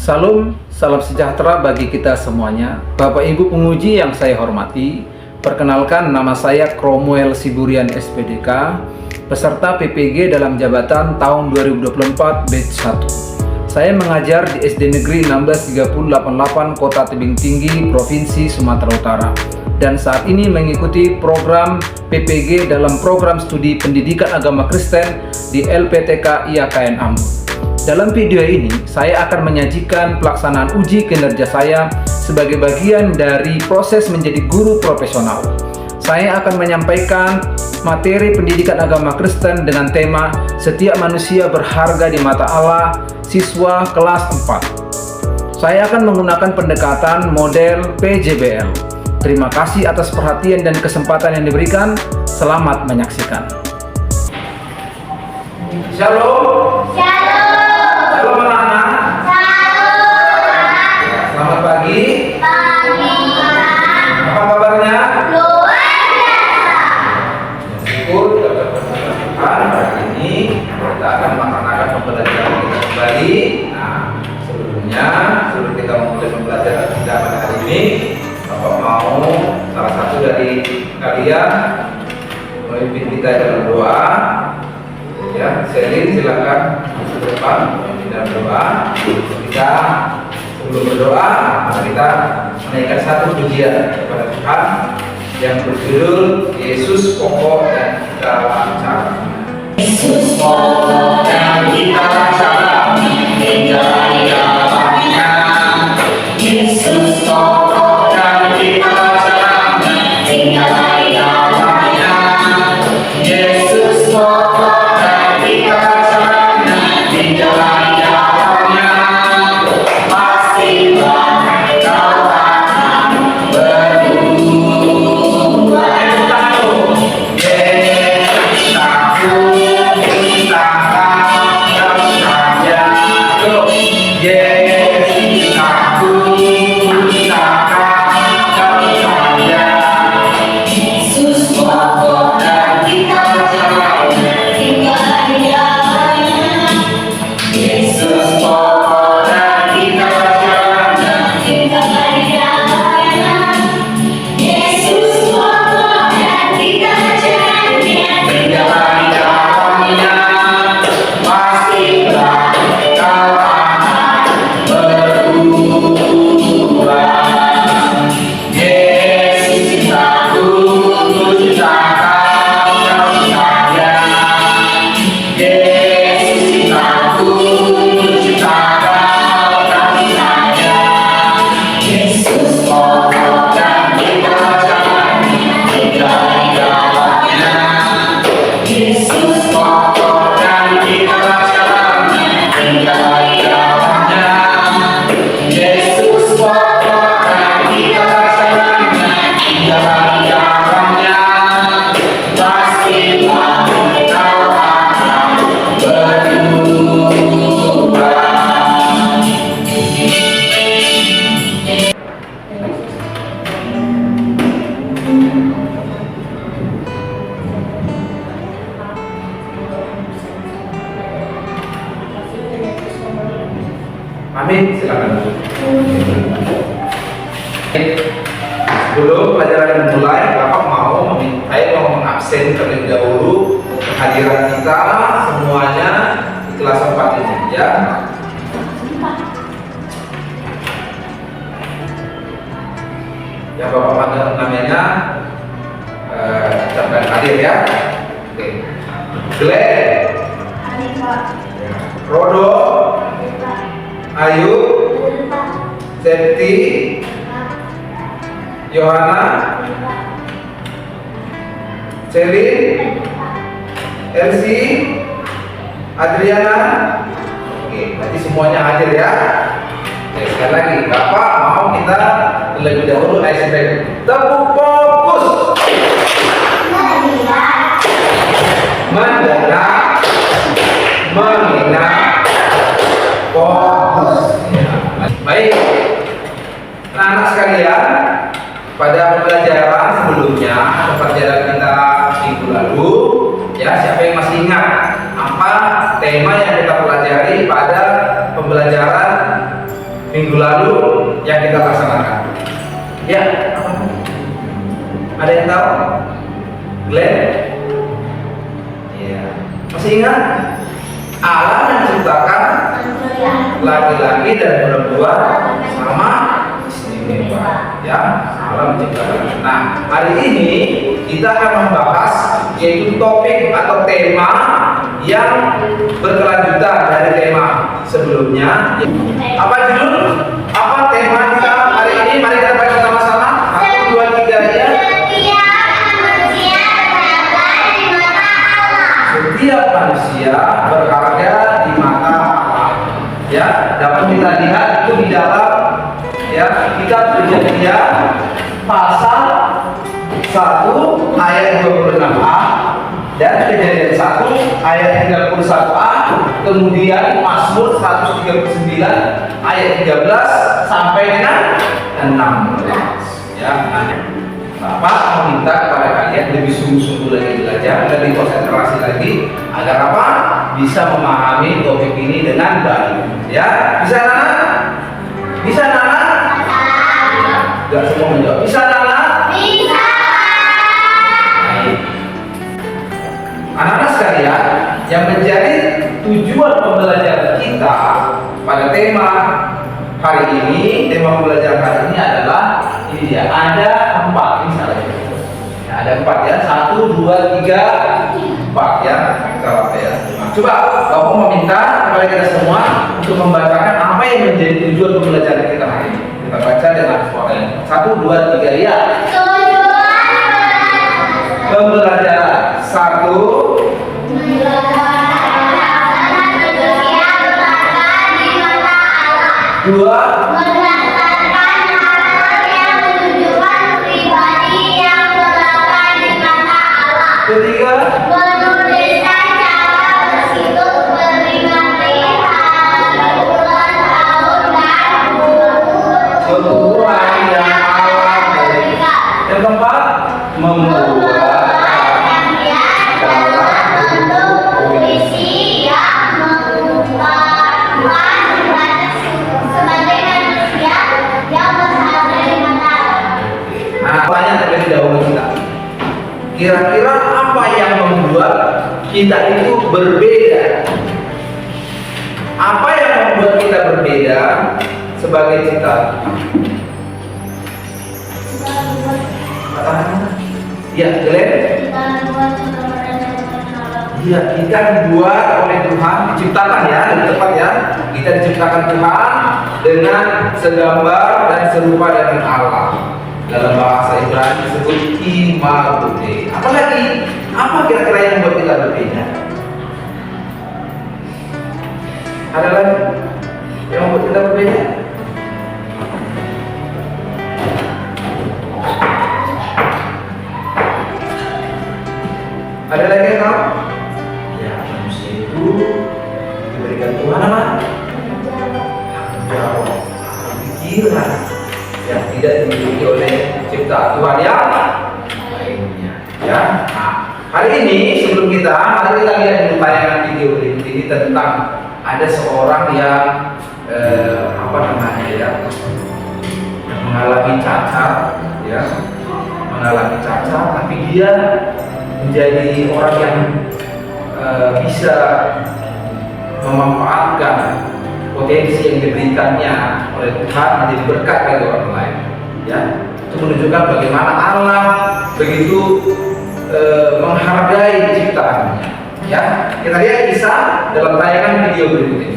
Salam sejahtera bagi kita semuanya. Bapak Ibu penguji yang saya hormati, perkenalkan nama saya Kromuel Siburian SPDK, peserta PPG dalam jabatan tahun 2024 batch 1. Saya mengajar di SD Negeri 16388 Kota Tebing Tinggi, Provinsi Sumatera Utara, dan saat ini mengikuti program PPG dalam program studi Pendidikan Agama Kristen di LPTK IAKN Ambon. Dalam video ini, saya akan menyajikan pelaksanaan uji kinerja saya sebagai bagian dari proses menjadi guru profesional. Saya akan menyampaikan materi pendidikan agama Kristen dengan tema Setiap Manusia Berharga di Mata Allah, siswa kelas 4. Saya akan menggunakan pendekatan model PJBL. Terima kasih atas perhatian dan kesempatan yang diberikan. Selamat menyaksikan. Shalom. Shalom anak-anak. Selamat pagi. Apa kabarnya? Syukur hari ini kita akan melaksanakan pembelajaran kita kembali. Nah, sebelum kita mulai pembelajaran kita pada hari ini, Bapak mau salah satu dari kalian memimpin kita dalam doa. Ya, Selin silakan ke depan dalam doa. Kita sebelum berdoa, kita menaikkan satu pujian kepada Tuhan yang berjudul Yesus Pokok dan Kita Lancar. Yesus Pokok dan Kita Lancar, tinggal di dalamnya. Yesus Pokok dan Kita Lancar, tinggal di dalamnya. Yesus Pokok dan Kita Lancar, tinggal di dalamnya. Pastilah kau akan berubah. Amin, silakan. Sebelum pelajaran dimulai, Bapak saya mau mengabsen terlebih dahulu kehadiran kita semuanya di kelas 4 ini, ya. Ya, Bapak panggil namanya, ucapkan hadir ya. Oke. Glenn, Rodo, Ayu, Septi, Yohana, Selin, Elsie, Adriana. Oke, nanti semuanya hadir ya. Oke, sekali lagi, Bapak mau kita terlebih dahulu icebreaker. Tepuk fokus. Mendengar, mengingat, fokus. Ya. Baik, anak-anak sekalian, pada pembelajaran sebelumnya, pembelajaran kita minggu lalu, ya, siapa yang masih ingat apa tema yang kita pelajari pada pembelajaran minggu lalu yang kita laksanakan. Ya, apa? Ada yang tahu? Glenn? Ya. Masih ingat? Allah menciptakan laki-laki dan perempuan sama istimewa. Ya, Allah menciptakan. Nah, hari ini kita akan membahas yaitu topik atau tema yang berkelanjutan dari tema sebelumnya. Apa judul? Apa tema kita hari ini? Mari kita baca sama-sama. 1, 2, 3 ya. Setiap manusia berharga di mata Allah. Ya, dapat kita lihat itu di dalam ya kitab Perjanjian pasal 1 ayat 26a dan Kejadian 1 ayat 31a, kemudian Mazmur 139 ayat 13 sampai dengan 16. Ya, Bapak meminta kepada kalian lebih sungguh-sungguh lagi belajar, lebih konsentrasi lagi agar apa? Bisa memahami topik ini dengan baik. Ya, bisa Nana? Bisa Nana? Gak semua menjawab. Bisa Nana? Bisa. Baik. Anak-anak sekalian, yang menjadi tujuan pembelajaran kita pada tema hari ini, tema pembelajaran hari ini adalah ini dia, ada 4 ini salah ya. Ada 4 ya, 1, 2, 3, 4 ya. Kalau ya. Nah, coba Bapak meminta kepada kita semua untuk membacakan apa yang menjadi tujuan pembelajaran kita hari ini. Kita baca dengan suara yang 1, 2, 3 ya. Pembelajaran 1. Dua. Berdasarkan hal yang menunjukkan pribadi yang terletak di mata Allah. Ketiga. Menuliskan cara berhitung memperingati hari, bulan, tahun, dan Tuhan yang Allah berikan. Yang keempat, membuat dalam bentuk puisi yang mengungkapkan sebagai manusia yang berharga di mata Allah. Nah, tanya terlebih dahulu kita. Kira-kira apa yang membuat kita itu berbeda? Apa yang membuat kita berbeda sebagai kita? Ya, Glenn. Iya, kita dibuat oleh Tuhan, diciptakan ya, lebih tepat ya. Kita diciptakan Tuhan dengan segambar dan serupa dengan Allah. Dalam bahasa Ibrani disebut imagote. Apalagi, apa kira-kira yang membuat kita berbeda? Ada lagi yang membuat kita berbeda? Ada lagi yang tahu? Ya, manusia itu diberikan Tuhan apa? Jawab, pikiran yang tidak dimiliki oleh ciptaan Tuhan yang lainnya. Ya. Nah, hari ini sebelum mari kita lihat dulu tayangan video berikut ini tentang ada seorang yang mengalami cacat, ya, mengalami cacat, tapi dia menjadi orang yang bisa memanfaatkan potensi yang diberikannya oleh Tuhan menjadi berkat bagi orang lain. Ya, itu menunjukkan bagaimana Allah begitu menghargai ciptaannya. Ya, kita lihat kisah dalam tayangan video berikut ini.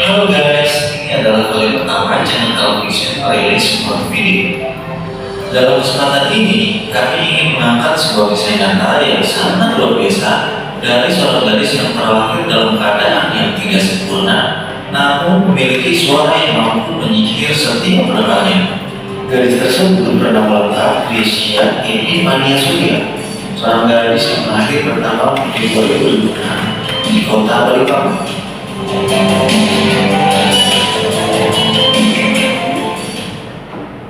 Halo guys, ini adalah kali pertama channel television rilis sebuah video. Dalam kesempatan ini, kami ingin mengangkat sebuah kisah nyata yang sangat luar biasa dari seorang gadis yang terlahir dalam keadaan yang tidak sempurna, namun memiliki suara yang mampu menyihir setiap pendengarnya. Gadis tersebut bernama lengkap Grecia Epifania Surya, seorang gadis yang lahir bertanggal 7 Juli di kota Balikpapan.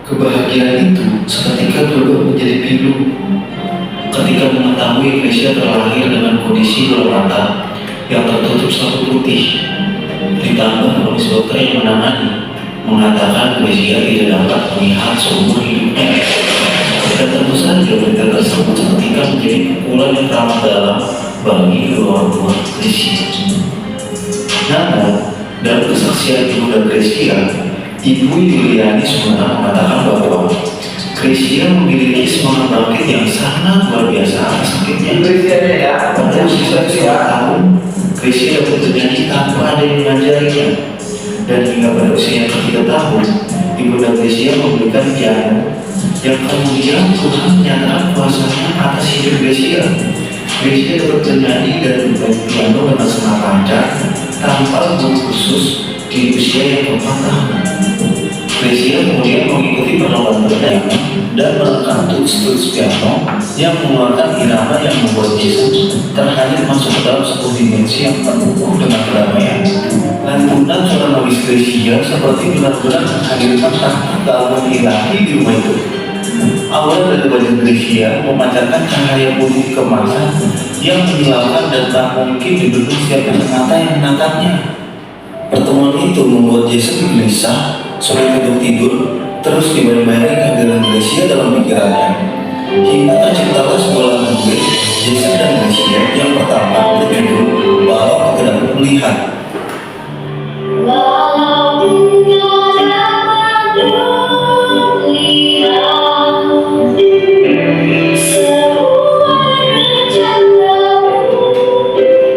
Kebahagiaan itu seketika berubah menjadi pilu ketika mengetahui Gracia terlahir dengan kondisi bola mata yang tertutup sapu putih. Ditambah polis dokter yang menangani mengatakan Gracia tidak dapat melihat seumur hidupnya. Dan tentu saja berita tersebut seketika menjadi pukulan yang teramat dalam bagi kedua orang tua Gracia. Namun, dalam kesaksian ibunda Gracia, Ibu Yuliani Sumana mengatakan bahwa Gracia memiliki semangat bangkit yang sangat luar biasa atas sakitnya. Pada usia 1 tahun, Gracia dapat bernyanyi tanpa ada yang mengajarinya. Dan hingga pada usia yang ke-3 tahun, ibunda Gracia memberikan piano yang kemudian Tuhan menyatakan kuasanya atas hidup Gracia. Gracia dapat bernyanyi dan bermain piano dengan sangat lancar tanpa guru khusus di usia yang 4 tahun. Gracia kemudian mengikuti perlombaan bernyanyi dan menekan tuts piano yang mengeluarkan irama yang membuat Yesus terhadir masuk ke dalam sebuah dimensi yang penuh dengan kedamaian. Lantunan seorang Mavis Gracia seperti benar-benar menghadirkan tahta keagungan ilahi di rumah itu. Aura dari wajah Gracia memancarkan cahaya putih kemasan yang menyilaukan dan tak mungkin dibendung setiap kata yang menatapnya. Pertemuan itu membuat Yesus gelisah, sulit untuk tidur, terus dibayang-bayangi kehadiran Gracia dalam pikirannya. Hingga terciptalah sebuah lagu duet Yesus dan Gracia yang pertama berjudul Walau Aku Tidak Melihat. Walau engkau dapat melihat seruan rencanamu, Tuhan, jauh dari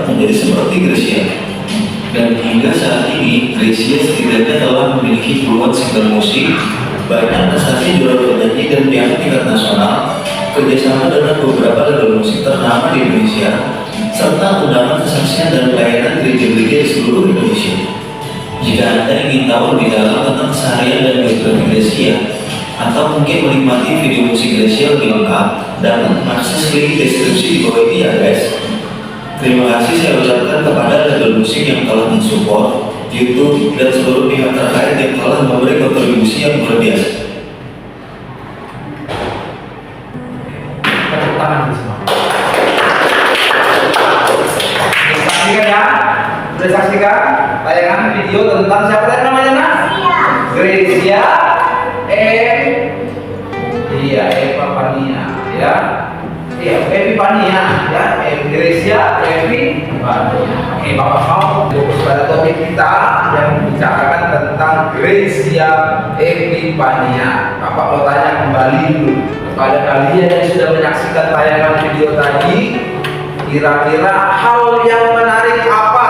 menjadi seperti Gracia. Dan hingga saat ini Gracia setidaknya telah memiliki puluhan single musik, banyak prestasi juara penyanyi dan piano tingkat nasional, kerjasama dengan beberapa label musik ternama di Indonesia, serta undangan kesaksian dan pelayanan gereja-gereja di seluruh Indonesia. Jika Anda ingin tahu lebih dalam tentang keseharian dan biografi Gracia, atau mungkin menikmati video musik Gracia lebih lengkap, dapat mengakses link deskripsi di bawah ini ya guys. Terima kasih saya ucapkan kepada label musik yang telah mensupport, YouTube, dan seluruh pihak terkait yang telah memberi kontribusi yang luar biasa. Tepuk tangan semua. Saksikan ya, sudah saksikan tayangan video tentang siapa tadi namanya nak? Gracia Epifania ya. Iya, Epifania ya, Gracia Epifania. Oke, Bapak mau fokus pada topik kita yang membicarakan tentang Gracia Epifania. Bapak mau tanya kembali dulu kepada kalian yang sudah menyaksikan tayangan video tadi, kira-kira hal yang menarik apa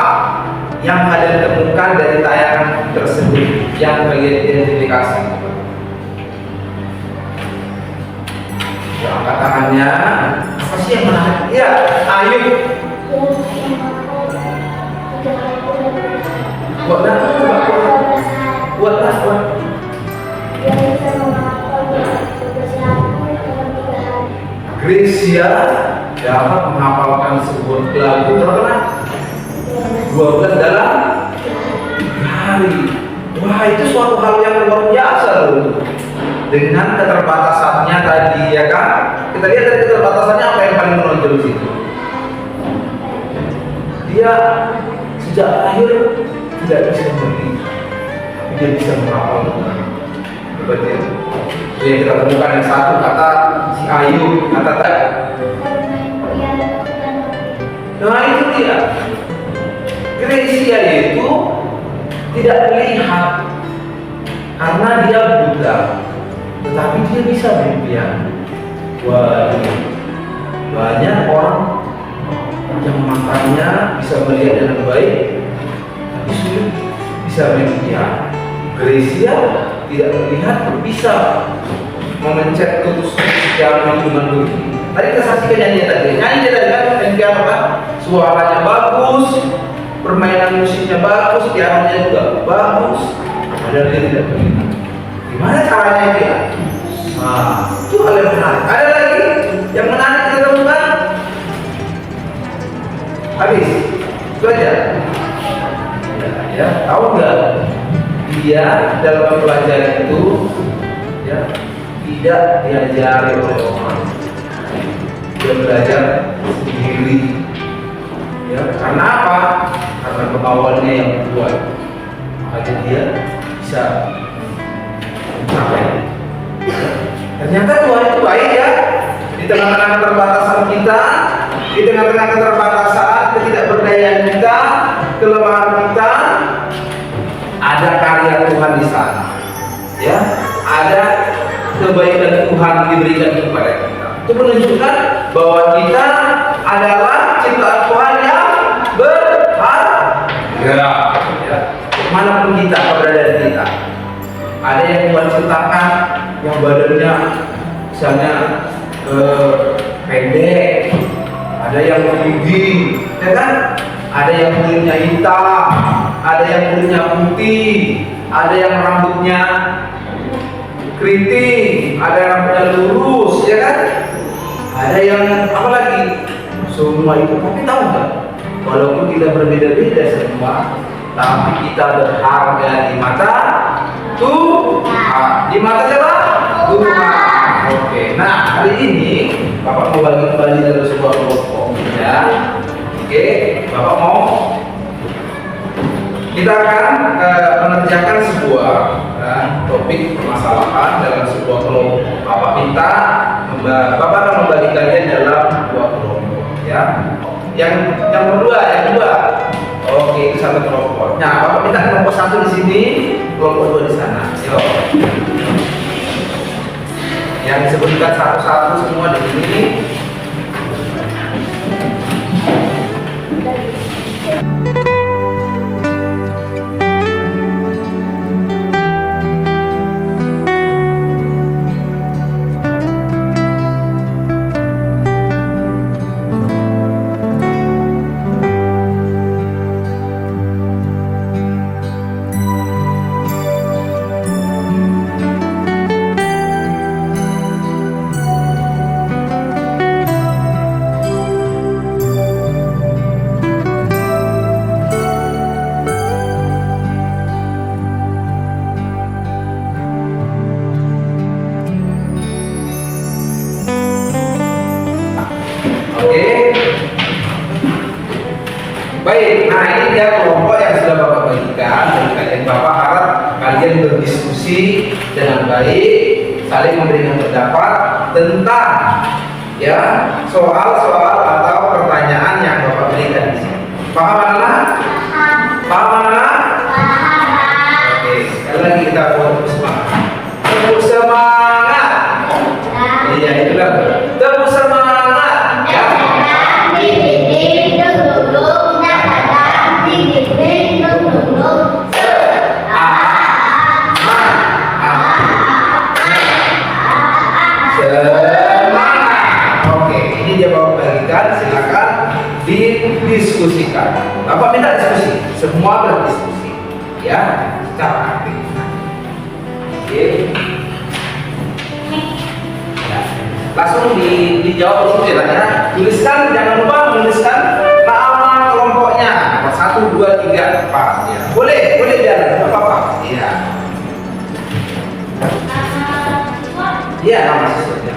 yang kalian temukan dari tayangan tersebut yang kalian identifikasi? Angkat tangannya. Apa sih yang menarik? Ya, ayo. Buat Gracia dapat menghafalkan sebuah lagu terkenal 12 dalam 3 hari. Wah, itu suatu hal yang luar biasa loh. Dengan keterbatasannya tadi ya kan, kita lihat dari keterbatasannya apa yang paling menonjol di situ. Dia sejak lahir tidak bisa berbicara, tapi dia bisa menghafal. Berarti itu yang kita temukan yang satu kata si Ayu, kata Nah itu dia. Gresia itu tidak melihat karena dia buta, tetapi dia bisa berimpian. Wah, banyak orang yang matanya bisa melihat dengan baik, tapi sulit bisa berimpian. Gresia tidak melihat, bisa memencet tutus yang cuma begini. Tadi kita saksikan nyanyi tadi kan impian apa? Suaranya bagus, permainan musiknya bagus, pianonya juga bagus, padahal dia tidak terlihat. Gimana caranya dia? Nah, itu hal yang menarik. Ada lagi yang menarik kita temukan? Habis, itu aja. Ya, tahu nggak? Dia dalam pelajaran itu, ya, tidak diajari oleh orang. Dia belajar sendiri. Ya, karena apa? Karena kemauannya yang kuat. Makanya dia bisa mencapai. Ternyata Tuhan itu baik ya. Di tengah-tengah keterbatasan kita, di tengah-tengah keterbatasan, ketidakberdayaan kita, kelemahan kita, ada karya Tuhan di sana. Ya, ada kebaikan Tuhan diberikan kepada kita. Itu menunjukkan bahwa kita adalah ciptaan Tuhan yang berharga. Ya. Manapun kita, keberadaan kita, ada yang Tuhan ciptakan yang badannya misalnya pendek, ada yang tinggi, ya kan? Ada yang kulitnya hitam, ada yang kulitnya putih, ada yang rambutnya keriting, ada yang rambutnya lurus, ya kan? Ada yang apa lagi? Semua itu, tapi tahu nggak? Walaupun kita berbeda-beda semua, tapi kita berharga di mata Tuhan. Di mata siapa? Tuhan. Oke. Nah, hari ini Bapak mau bagi kembali dari sebuah kelompok, ya. Oke, Bapak mau kita akan mengerjakan sebuah topik permasalahan dalam sebuah kelompok. Bapak minta Bapak akan membagi kalian dalam dua kelompok, ya. Yang kedua. Oke, itu satu kelompok. Nah, Bapak minta kelompok satu di sini, kelompok dua di sana. Yuk. Yang disebutkan satu-satu semua di sini. Baik, nah ini dia kelompok yang sudah Bapak bagikan dan kalian Bapak harap kalian berdiskusi dengan baik, saling memberikan pendapat tentang ya soal-soal atau pertanyaan yang Bapak berikan di sini. Paham anak? Paham anak? Oke, sekali lagi kita buat semangat. Tepuk semangat. Iya, itulah. Tepuk semangat. Ya. Silakan didiskusikan. Bapak minta diskusi, semua berdiskusi, ya, secara aktif. Oke. Ya. Langsung dijawab dulu ya. Tuliskan, jangan lupa menuliskan nama kelompoknya. 1, 2, 3, 4. Ya. Boleh biar nggak apa-apa. Iya. Iya, nama siswanya.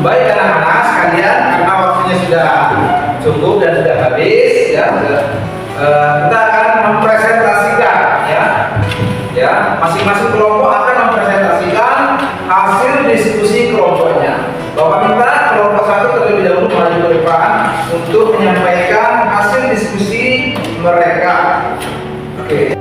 Baik anak-anak sekalian, karena waktunya sudah cukup dan sudah habis, ya. Kita akan mempresentasikan, ya. Masing-masing kelompok akan mempresentasikan hasil diskusi kelompoknya. Bapak minta kelompok satu terlebih dahulu maju ke depan untuk menyampaikan hasil diskusi mereka. Oke.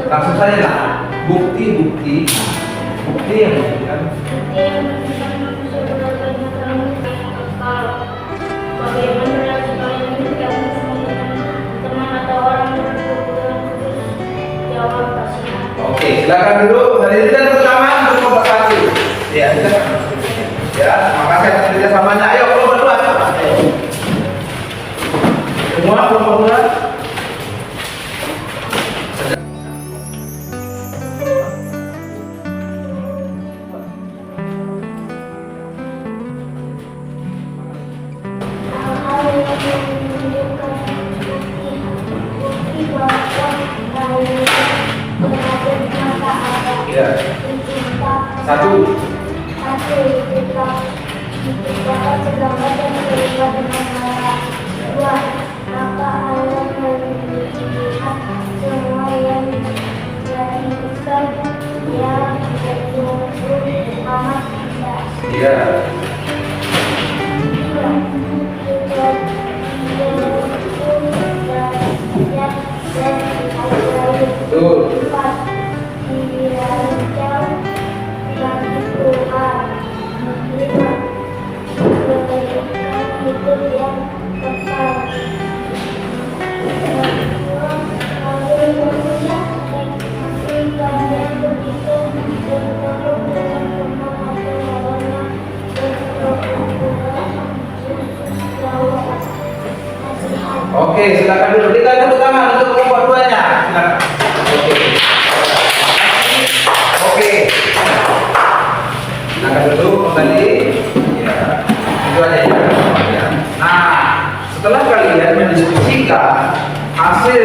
Langsung saja lah. Bukti yang menunjukkan Oke, silakan duduk. Dari kita pertama untuk kelompok satu. Ya, maka saya kerjasamanya. Ayo kelompok dua. Semua kelompok dua. Satu. Iya. Betul. Oke, silakan dulu. Kita tepuk tangan untuk kelompok duanya. Silakan. Oke. Silakan duduk kembali. Ya. Itu aja ya. Nah, setelah kalian mendiskusikan hasil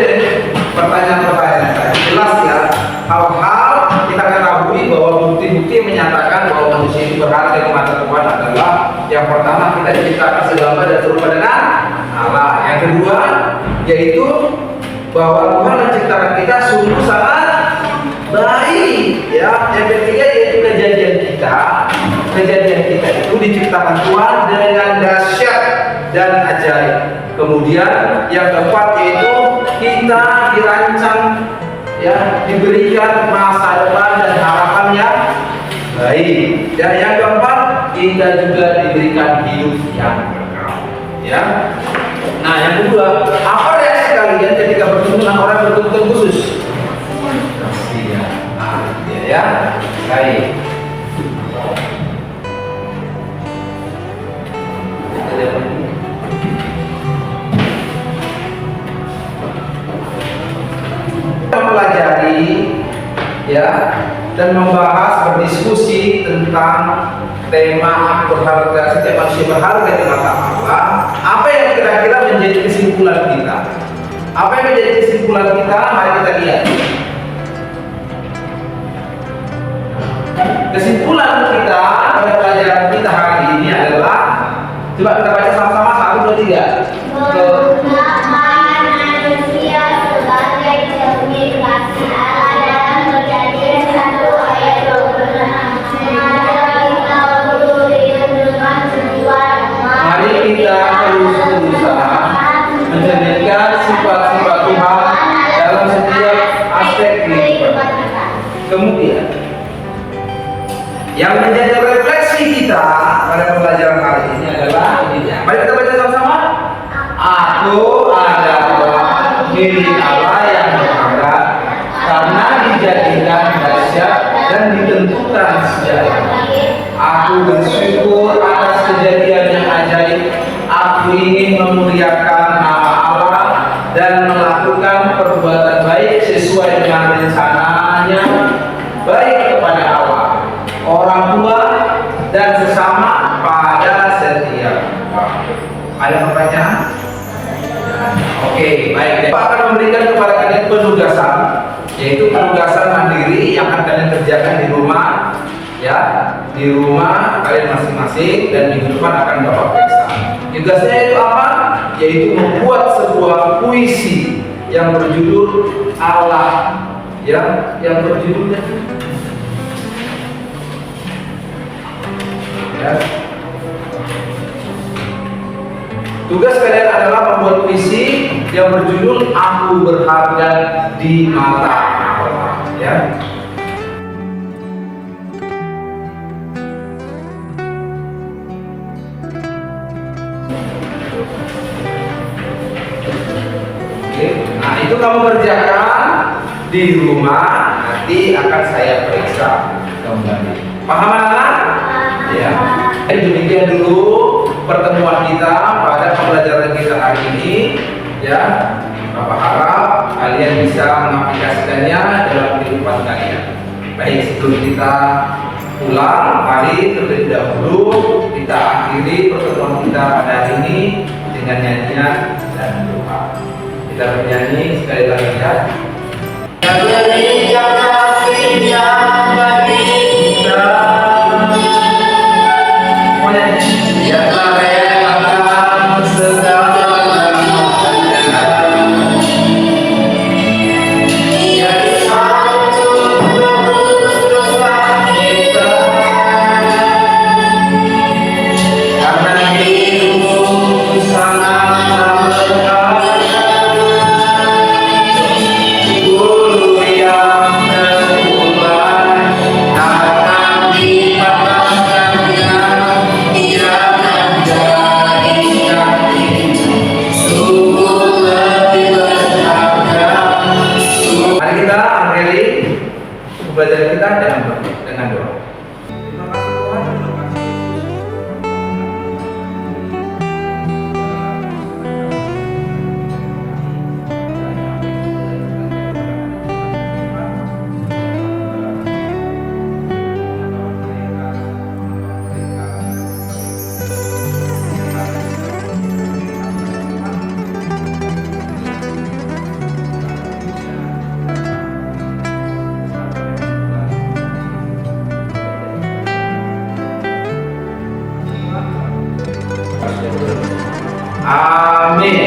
pertanyaan-pertanyaan tadi, jelas ya, hal-hal kita ketahui bahwa bukti-bukti menyatakan bahwa manusia itu berharga di mata Tuhan adalah yang pertama, kita diciptakan segambar dan serupa dengan Allah. Yang kedua, yaitu bahwa Tuhan menciptakan kita sungguh sangat baik, ya. Yang ketiga yaitu kejadian kita itu diciptakan Tuhan dengan dahsyat dan ajaib. Kemudian yang keempat yaitu kita dirancang, ya, diberikan masa depan dan harapan yang baik. Dan yang keempat, kita juga diberikan hidup yang kekal, ya. Nah, yang kedua, apa reaksi kalian ketika bertemu dengan orang berkebutuhan khusus? Kasihan, ya. Baik. Kita mempelajari, ya, dan membahas, berdiskusi tentang tema berharga, setiap manusia berharga di mata Allah. Apa yang kira-kira menjadi kesimpulan kita? Apa yang menjadi kesimpulan kita? Mari kita lihat. Kesimpulan kita pada pelajaran kita hari ini adalah, coba kita baca sama-sama 1, 2, 3. Manusia sebagai cermin kasih Allah dalam Perjanjian 1 ayat 26. Mari kita terus berusaha mencerminkan sifat-sifat Tuhan dalam setiap aspek kehidupan. Kemudian, yang menjadi refleksi kita pada pembelajaran kali ini adalah ini. Mari kita baca sama-sama. Aku adalah milik Allah yang berharga karena dijadikan dahsyat dan ditentukan sejarah. Aku bersyukur atas kejadian yang ajaib. Aku ingin Ada pertanyaan? Oke, baik. Pak akan memberikan kepada kalian penugasan, yaitu penugasan mandiri yang akan kalian kerjakan di rumah, ya, di rumah kalian masing-masing, dan minggu depan akan Bapak periksa. Tugasnya itu apa? Yaitu membuat sebuah puisi yang berjudul Allah, ya, yang berjudulnya, ya. Tugas kalian adalah membuat puisi yang berjudul Aku Berharga di Mata Allah, ya. Oke, nah itu kamu kerjakan di rumah, nanti akan saya periksa kembali. Paham anak? Ya. Jadi demikian dulu pertemuan kita pada pembelajaran kita hari ini, ya. Bapak harap kalian bisa mengaplikasikannya dalam kehidupan kalian. Baik, sebelum kita pulang, mari terlebih dahulu kita akhiri pertemuan kita pada hari ini dengan nyanyian dan doa. Kita bernyanyi sekali lagi, ya. Berikan kasih-Nya bagi kita. Biarlah relakan segalanya. Jadi satu tebus dosa kita, karena hidupmu sangat berharga. Guru yang terpulang akan dipatahkannya. Mari kita akhiri pembelajaran kita dengan doa. Terima kasih Tuhan. Amin.